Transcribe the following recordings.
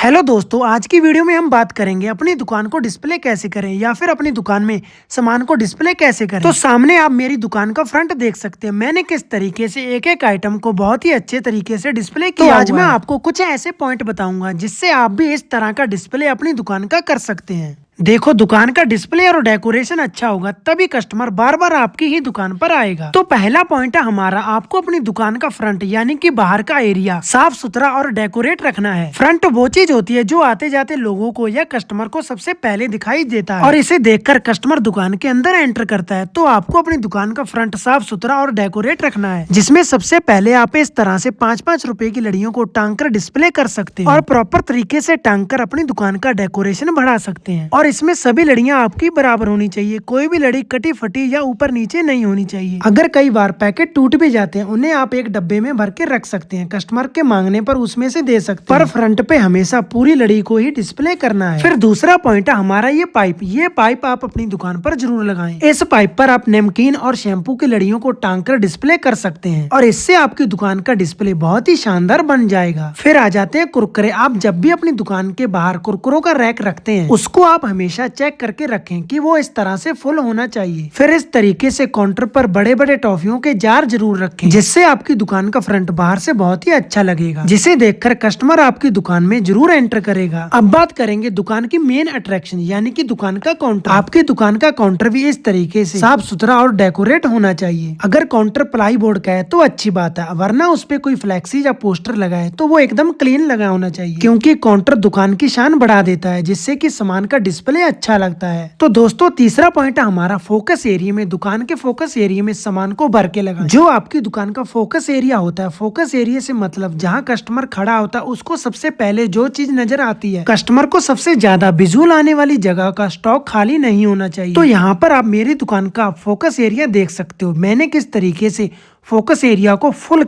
Hello दोस्तों, आज की वीडियो में हम बात करेंगे अपनी दुकान को डिस्प्ले कैसे करें या फिर अपनी दुकान में सामान को डिस्प्ले कैसे करें। तो सामने आप मेरी दुकान का फ्रंट देख सकते हैं। मैंने किस तरीके से एक एक आइटम को बहुत ही अच्छे तरीके से डिस्प्ले किया। तो आज मैं आपको कुछ ऐसे पॉइंट बताऊंगा जिससे आप भी इस तरह का डिस्प्ले अपनी दुकान का कर सकते हैं। देखो, दुकान का डिस्प्ले और डेकोरेशन अच्छा होगा तभी कस्टमर बार बार आपकी ही दुकान पर आएगा। तो पहला पॉइंट है हमारा, आपको अपनी दुकान का फ्रंट यानी कि बाहर का एरिया साफ सुथरा और डेकोरेट रखना है। फ्रंट वो चीज होती है जो आते जाते लोगों को या कस्टमर को सबसे पहले दिखाई देता है और इसे देखकर कस्टमर दुकान के अंदर एंटर करता है। तो आपको अपनी दुकान का फ्रंट साफ सुथरा और डेकोरेट रखना है, जिसमें सबसे पहले आप इस तरह से 5-5 रुपए की लड़ियों को टांग कर डिस्प्ले कर सकते हैं और प्रॉपर तरीके से टांग कर अपनी दुकान का डेकोरेशन बढ़ा सकते हैं। और इसमें सभी लड़ियां आपकी बराबर होनी चाहिए, कोई भी लड़ी कटी फटी या ऊपर नीचे नहीं होनी चाहिए। अगर कई बार पैकेट टूट भी जाते हैं, उन्हें आप एक डब्बे में भर के रख सकते हैं, कस्टमर के मांगने पर उसमें से दे सकते हैं। पर फ्रंट पे हमेशा पूरी लड़ी को ही डिस्प्ले करना है। फिर दूसरा पॉइंट है हमारा ये पाइप आप अपनी दुकान पर जरूर लगाएं। इस पाइप पर आप नमकीन और शैम्पू की लड़ियों को टांग कर डिस्प्ले कर सकते हैं और इससे आपकी दुकान का डिस्प्ले बहुत ही शानदार बन जाएगा। फिर आ जाते हैं कुरकुरे। आप जब भी अपनी दुकान के बाहर कुरकुरों का रैक रखते हैं, उसको आप हमेशा चेक करके रखें कि वो इस तरह से फुल होना चाहिए। फिर इस तरीके से काउंटर पर बड़े बड़े टॉफियों के जार जरूर रखें, जिससे आपकी दुकान का फ्रंट बाहर से बहुत ही अच्छा लगेगा, जिसे देखकर कस्टमर आपकी दुकान में जरूर एंटर करेगा। अब बात करेंगे दुकान की मेन अट्रैक्शन यानी कि दुकान का काउंटर। आपकी दुकान का काउंटर भी इस तरीके से साफ सुथरा और डेकोरेट होना चाहिए। अगर काउंटर प्लाई बोर्ड का है तो अच्छी बात है, वरना उस पे कोई फ्लैक्सी या पोस्टर लगा है तो वो एकदम क्लीन लगा होना चाहिए, क्योंकि काउंटर दुकान की शान बढ़ा देता है, जिससे कि सामान का डिस्प्ले अच्छा लगता है। तो दोस्तों, तीसरा पॉइंट है हमारा फोकस एरिया में। दुकान के फोकस एरिया में सामान को भर के लगाएं। जो आपकी दुकान का फोकस एरिया होता है, फोकस एरिया से मतलब जहां कस्टमर खड़ा होता है उसको सबसे पहले जो चीज नजर आती है, कस्टमर को सबसे ज्यादा विजुअल आने वाली जगह का स्टॉक खाली नहीं होना चाहिए। तो यहाँ पर आप मेरी दुकान का फोकस एरिया देख सकते हो, मैंने किस तरीके से फोकस एरिया को फुल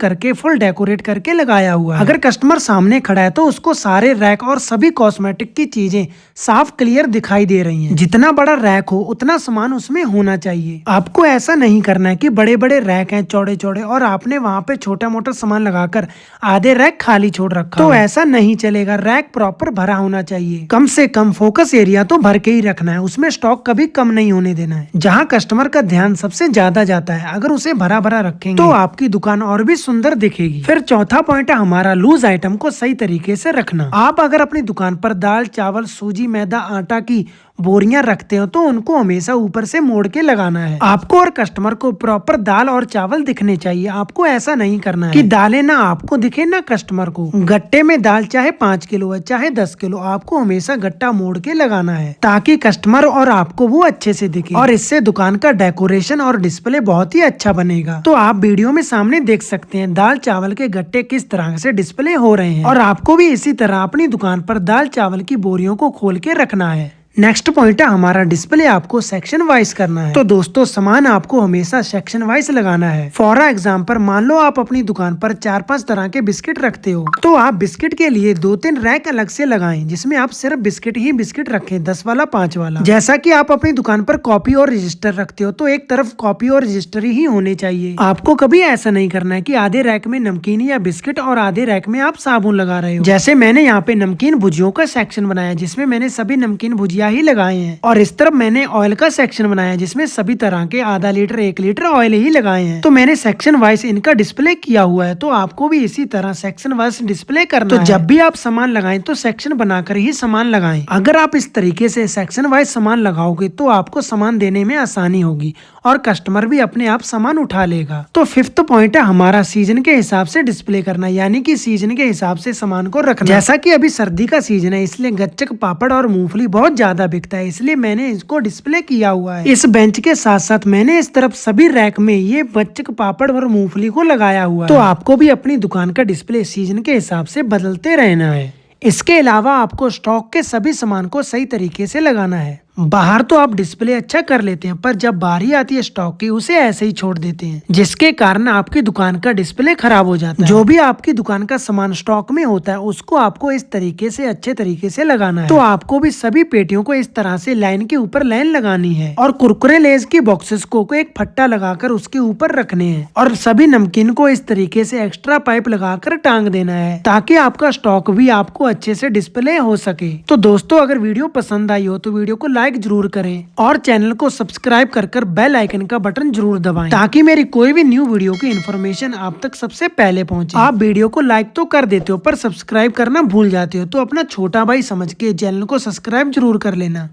डेकोरेट करके लगाया हुआ है। अगर कस्टमर सामने खड़ा है तो उसको सारे रैक और सभी कॉस्मेटिक की चीजें साफ क्लियर दिखाई दे रही हैं। जितना बड़ा रैक हो उतना सामान उसमें होना चाहिए। आपको ऐसा नहीं करना है कि बड़े बड़े रैक हैं चौड़े चौड़े और आपने वहाँ पे छोटा मोटा सामान लगाकर आधे रैक खाली छोड़ रखा, तो ऐसा नहीं चलेगा। रैक प्रॉपर भरा होना चाहिए, कम से कम फोकस एरिया तो भर के ही रखना है, उसमें स्टॉक कभी कम नहीं होने देना है। जहाँ कस्टमर का ध्यान सबसे ज्यादा जाता है, अगर उसे भरा भरा रखेंगे तो आपकी दुकान और भी सुंदर दिखेगी। फिर चौथा पॉइंट है हमारा लूज आइटम को सही तरीके से रखना। आप अगर अपनी दुकान पर दाल चावल सूजी मैदा आटा की बोरियां रखते हो तो उनको हमेशा ऊपर से मोड़ के लगाना है। आपको और कस्टमर को प्रॉपर दाल और चावल दिखने चाहिए। आपको ऐसा नहीं करना है कि दालें ना आपको दिखे ना कस्टमर को। गट्टे में दाल चाहे 5 किलो है चाहे 10 किलो, आपको हमेशा गट्टा मोड़ के लगाना है ताकि कस्टमर और आपको वो अच्छे से दिखे और इससे दुकान का डेकोरेशन और डिस्प्ले बहुत ही अच्छा बनेगा। तो आप वीडियो में सामने देख सकते हैं दाल चावल के गट्टे किस तरह से डिस्प्ले हो रहे हैं और आपको भी इसी तरह अपनी दुकान पर दाल चावल की बोरियों को खोल के रखना है। नेक्स्ट पॉइंट है हमारा डिस्प्ले आपको सेक्शन वाइज करना है। तो दोस्तों, सामान आपको हमेशा सेक्शन वाइज लगाना है। फॉर एग्जांपल, मान लो आप अपनी दुकान पर 4-5 तरह के बिस्किट रखते हो, तो आप बिस्किट के लिए 2-3 रैक अलग से लगाएं, जिसमें आप सिर्फ बिस्किट ही बिस्किट रखें, 10 वाला 5 वाला। जैसा कि आप अपनी दुकान पर कॉपी और रजिस्टर रखते हो तो एक तरफ कॉपी और रजिस्टर ही होने चाहिए। आपको कभी ऐसा नहीं करना है कि आधे रैक में नमकीन या बिस्किट और आधे रैक में आप साबुन लगा रहे हो। जैसे मैंने यहाँ पे नमकीन भुजियों का सेक्शन बनाया जिसमें मैंने सभी नमकीन भुजिया ही लगाए हैं, और इस तरफ मैंने ऑयल का सेक्शन बनाया जिसमें सभी तरह के आधा लीटर 1 लीटर ऑयल ही लगाए हैं। तो मैंने सेक्शन वाइज इनका डिस्प्ले किया हुआ है, तो आपको भी इसी तरह सेक्शन वाइज डिस्प्ले करना है। तो जब भी आप सामान लगाएं तो सेक्शन बनाकर ही सामान लगाएं। अगर आप इस तरीके से सेक्शन वाइज सामान लगाओगे तो आपको सामान देने में आसानी होगी और कस्टमर भी अपने आप सामान उठा लेगा। तो 5th पॉइंट है हमारा सीजन के हिसाब से डिस्प्ले करना, यानी कि सीजन के हिसाब से सामान को रखना। जैसा कि अभी सर्दी का सीजन है, इसलिए गच्चक पापड़ और मूंगफली बहुत ज्यादा बिकता है, इसलिए मैंने इसको डिस्प्ले किया हुआ है। इस बेंच के साथ साथ मैंने इस तरफ सभी रैक में ये गच्चक पापड़ और मूंगफली को लगाया हुआ है। तो आपको भी अपनी दुकान का डिस्प्ले सीजन के हिसाब से बदलते रहना है। इसके अलावा आपको स्टॉक के सभी सामान को सही तरीके से लगाना है। बाहर तो आप डिस्प्ले अच्छा कर लेते हैं, पर जब बारी आती है स्टॉक की उसे ऐसे ही छोड़ देते हैं, जिसके कारण आपकी दुकान का डिस्प्ले खराब हो जाता है। जो भी आपकी दुकान का सामान स्टॉक में होता है उसको आपको इस तरीके से अच्छे तरीके से लगाना है। तो आपको भी सभी पेटियों को इस तरह से लाइन के ऊपर लाइन लगानी है और कुरकुरे लेज की बॉक्सेस को एक फट्टा लगाकर उसके ऊपर रखने हैं और सभी नमकीन को इस तरीके से एक्स्ट्रा पाइप लगाकर टांग देना है, ताकि आपका स्टॉक भी आपको अच्छे से डिस्प्ले हो सके। तो दोस्तों, अगर वीडियो पसंद आई हो तो वीडियो को लाइक जरूर करें और चैनल को सब्सक्राइब कर बेल आइकन का बटन जरूर दबाएं, ताकि मेरी कोई भी न्यू वीडियो की इन्फॉर्मेशन आप तक सबसे पहले पहुंचे। आप वीडियो को लाइक तो कर देते हो पर सब्सक्राइब करना भूल जाते हो, तो अपना छोटा भाई समझ के चैनल को सब्सक्राइब जरूर कर लेना।